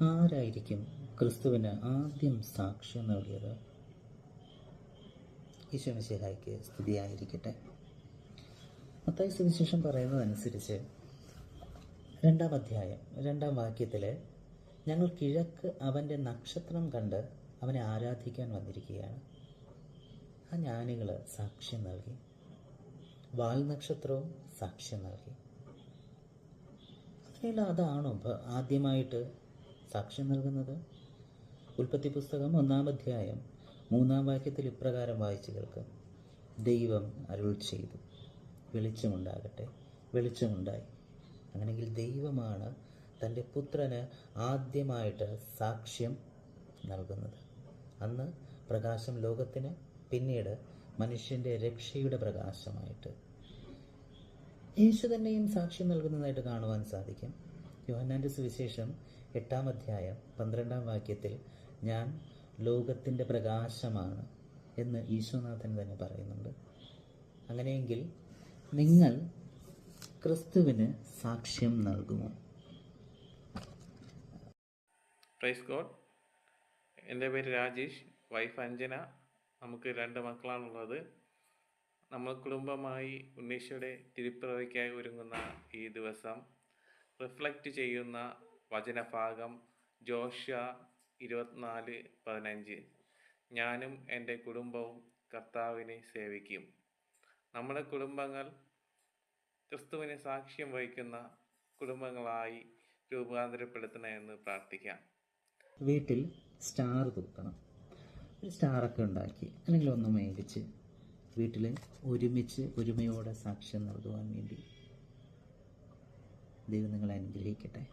ആരായിരിക്കും ക്രിസ്തുവിന് ആദ്യം സാക്ഷ്യം നൽകിയത്? ഈശോ മിശിഹായ്ക്ക് സ്തുതിയായിരിക്കട്ടെ. മത്തായി സുവിശേഷം പറയുന്നതനുസരിച്ച് 2-ാം അധ്യായം 2-ാം വാക്യത്തിൽ, ഞങ്ങൾ കിഴക്ക് അവൻ്റെ നക്ഷത്രം കണ്ട് അവനെ ആരാധിക്കാൻ വന്നിരിക്കുകയാണ്. ആ ജ്ഞാനികൾ സാക്ഷ്യം നൽകി. വാൽ നക്ഷത്രവും സാക്ഷ്യം നൽകി. അങ്ങനെയുള്ള അതാണോ ആദ്യമായിട്ട് സാക്ഷ്യം നൽകുന്നത്? ഉൽപ്പത്തി പുസ്തകം 1-ാം അധ്യായം 3-ാം വാക്യത്തിൽ ഇപ്രകാരം വായിച്ചു കേൾക്കും: ദൈവം അരുൾ ചെയ്തു, വെളിച്ചമുണ്ടാകട്ടെ, വെളിച്ചമുണ്ടായി. അങ്ങനെയെങ്കിൽ ദൈവമാണ് തൻ്റെ പുത്രന് ആദ്യമായിട്ട് സാക്ഷ്യം നൽകുന്നത്. അന്ന് പ്രകാശം ലോകത്തിന്, പിന്നീട് മനുഷ്യൻ്റെ രക്ഷയുടെ പ്രകാശമായിട്ട് യേശു തന്നെയും സാക്ഷ്യം നൽകുന്നതായിട്ട് കാണുവാൻ സാധിക്കും. യോഹന്നാൻ്റെ സുവിശേഷം 8-ാം അധ്യായം 12-ാം വാക്യത്തിൽ, ഞാൻ ലോകത്തിൻ്റെ പ്രകാശമാണ് എന്ന് ഈശോനാഥൻ തന്നെ പറയുന്നുണ്ട്. അങ്ങനെയെങ്കിൽ നിങ്ങൾ ക്രിസ്തുവിന് സാക്ഷ്യം നൽകുമോ? Praise God. എൻ്റെ പേര് രാജേഷ്, വൈഫ് അഞ്ജന. നമുക്ക് 2 മക്കളാണുള്ളത്. നമ്മൾ കുടുംബമായി ഉണ്ണീശോയുടെ തിരുപ്പിറവിക്കായി ഒരുങ്ങുന്ന ഈ ദിവസം റിഫ്ലക്റ്റ് ചെയ്യുന്ന വചനഭാഗം ജോഷ്യ 24:15. ഞാനും എൻ്റെ കുടുംബവും കർത്താവിനെ സേവിക്കും. നമ്മുടെ കുടുംബങ്ങൾ ക്രിസ്തുവിന് സാക്ഷ്യം വഹിക്കുന്ന കുടുംബങ്ങളായി രൂപാന്തരപ്പെടുത്തണമെന്ന് പ്രാർത്ഥിക്കാം. വീട്ടിൽ സ്റ്റാർ തൂക്കണം. ഒരു സ്റ്റാറൊക്കെ ഉണ്ടാക്കി അല്ലെങ്കിൽ ഒന്ന് മേടിച്ച് വീട്ടിൽ ഒരുമയോടെ സാക്ഷ്യം നൽകുവാൻ വേണ്ടി ദൈവം നിങ്ങളെ അനുഗ്രഹിക്കട്ടെ.